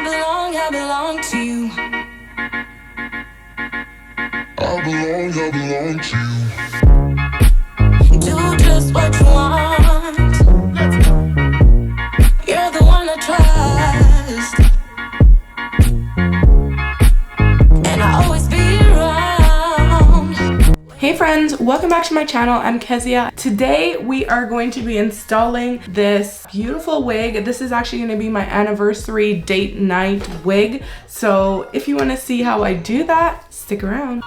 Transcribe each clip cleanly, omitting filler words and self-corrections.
I belong to you. I belong to you. Do just what you want. You're the one I trust, and I always be around. Hey friends, welcome back to my channel. I'm Kezia. Today we are going to be installing this beautiful wig. This is actually going to be my anniversary date night wig. So if you want to see how I do that, stick around.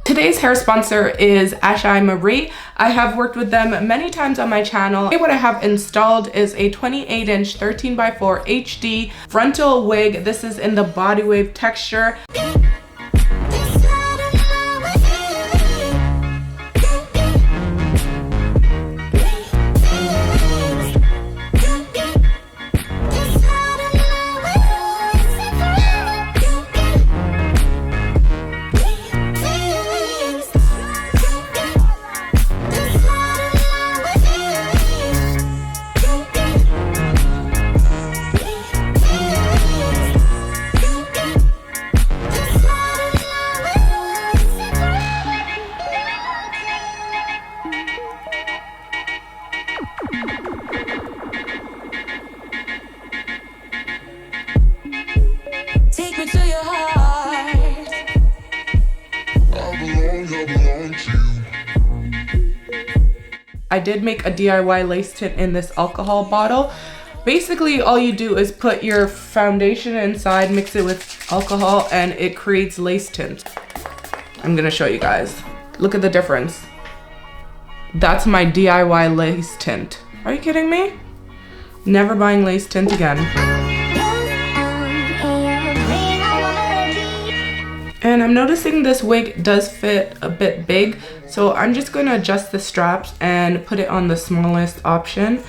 Today's hair sponsor is Ashimary. I have worked with them many times on my channel. What I have installed is a 28-inch 13x4 HD frontal wig. This is in the body wave texture. Take me to your heart. I belong to you. I did make a DIY lace tint in this alcohol bottle. Basically, all you do is put your foundation inside, mix it with alcohol, and it creates lace tint. I'm gonna show you guys. Look at the difference. That's my DIY lace tint. Are you kidding me? Never buying lace tint again. And I'm noticing this wig does fit a bit big, so I'm just going to adjust the straps and put it on the smallest option.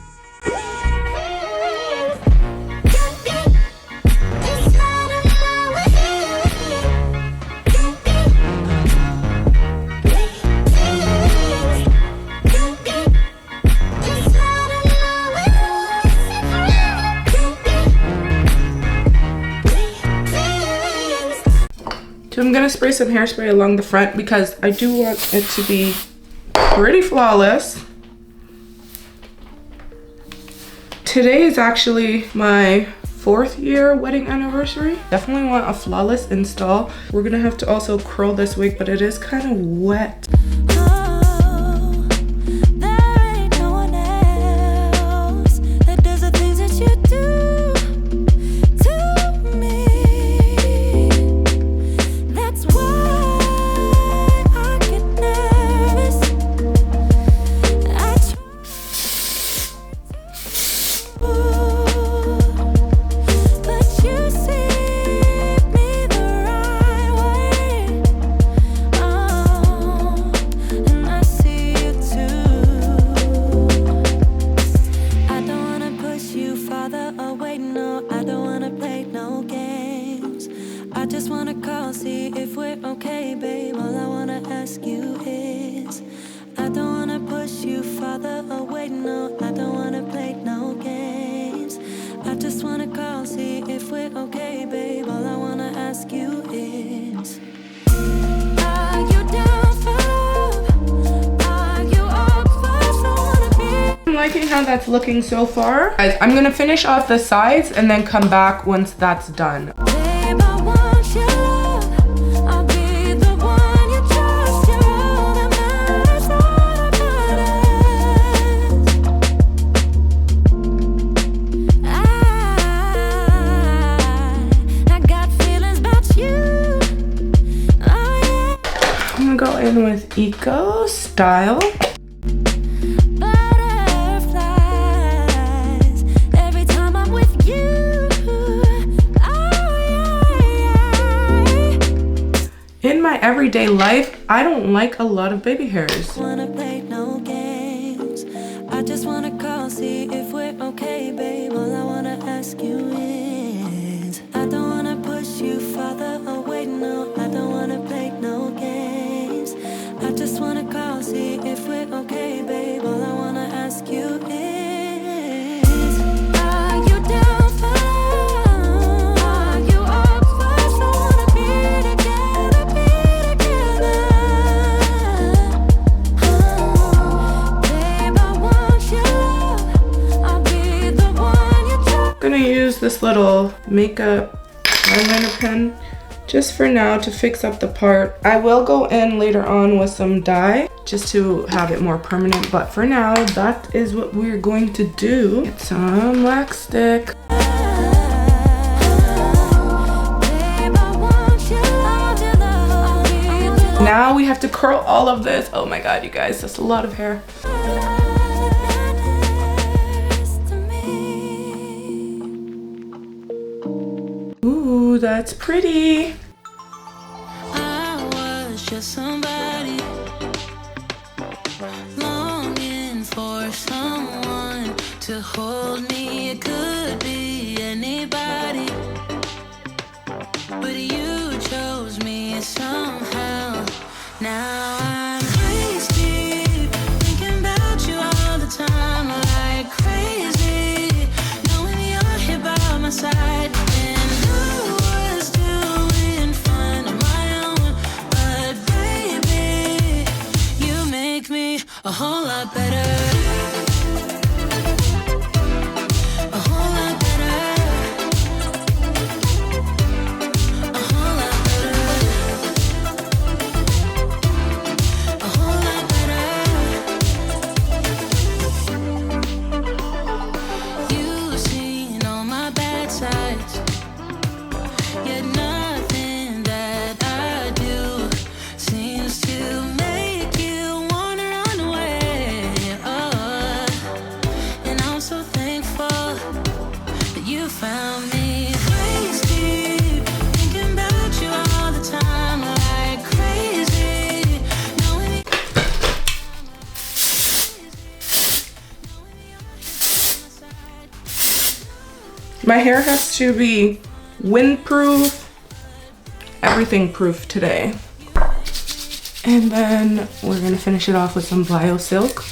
So I'm gonna spray some hairspray along the front because I do want it to be pretty flawless. Today is actually my 4th year wedding anniversary. Definitely want a flawless install. We're gonna have to also curl this wig, but it is kind of wet. See if we're okay, babe. All I wanna ask you is, I don't wanna push you farther away, no. I don't wanna play no games. I just wanna call, see if we're okay, babe. All I wanna ask you is, are you down for love? Are you up for someone? I'm liking how that's looking so far. Guys, I'm gonna finish off the sides and then come back once that's done. Babe, I want your love. Go in with Eco Style. Butterflies every time I'm with you. In my everyday life, I don't like a lot of baby hairs. Wanna play no games. I just wanna call, see if we're okay, babe. All I wanna ask you is, I don't wanna push you farther away, no. I don't wanna play no games. I just wanna call, see if we're okay, babe. All I wanna ask you is, use this little makeup eyeliner pen just for now to fix up the part. I will go in later on with some dye just to have it more permanent, but for now, that is what we're going to do. Get some wax stick. Now we have to curl all of this. Oh my God, you guys, that's a lot of hair. Ooh, that's pretty. I was just somebody longing for someone to hold me. It could be anybody, but you chose me somehow. Now I'm crazy, thinking about you all the time, like crazy, knowing you're here by my side. And I was doing fine on my own, but baby, you make me a whole lot better. My hair has to be windproof, everything proof today. And then we're gonna finish it off with some Bio Silk.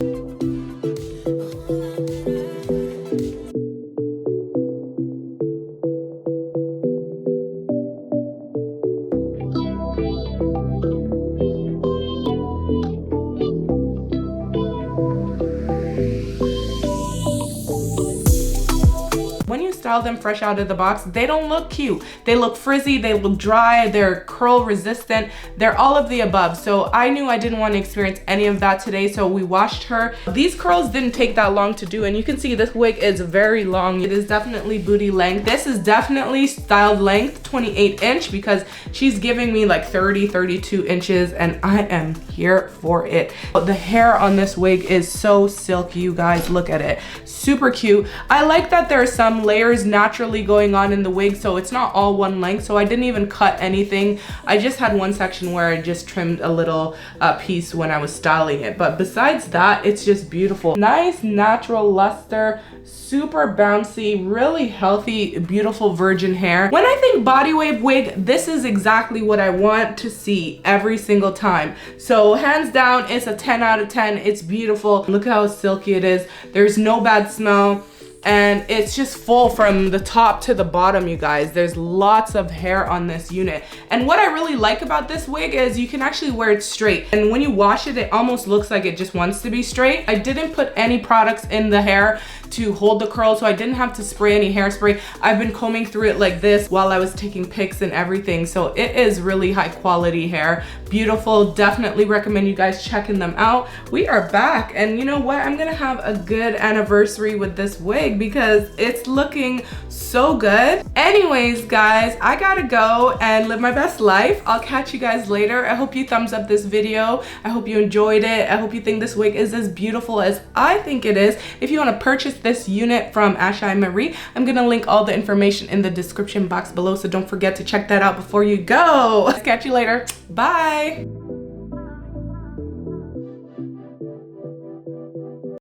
Style them fresh out of the box, they don't look cute. They look frizzy, they look dry, they're curl resistant, they're all of the above. So I knew I didn't want to experience any of that today, so we washed her. These curls didn't take that long to do, and you can see this wig is very long. It is definitely booty length. This is definitely styled length 28 inch because she's giving me like 32 inches, and I am here for it. The hair on this wig is so silky, you guys, look at it. Super cute. I like that there are some layers naturally going on in the wig, so it's not all one length. So I didn't even cut anything. I just had one section where I just trimmed a little piece when I was styling it, but besides that, it's just beautiful. Nice natural luster, super bouncy, really healthy, beautiful virgin hair. When I think body wave wig, this is exactly what I want to see every single time. So hands down, it's a 10 out of 10. It's beautiful. Look how silky it is. There's no bad smell. And it's just full from the top to the bottom, you guys. There's lots of hair on this unit. And what I really like about this wig is you can actually wear it straight. And when you wash it, it almost looks like it just wants to be straight. I didn't put any products in the hair to hold the curl, so I didn't have to spray any hairspray. I've been combing through it like this while I was taking pics and everything. So it is really high quality hair. Beautiful. Definitely recommend you guys checking them out. We are back, and you know what? I'm gonna have a good anniversary with this wig because it's looking so good. Anyways, guys, I gotta go and live my best life. I'll catch you guys later. I hope you thumbs up this video. I hope you enjoyed it. I hope you think this wig is as beautiful as I think it is. If you want to purchase this unit from Ashimary, I'm gonna link all the information in the description box below, so don't forget to check that out before you go. Catch you later. Bye.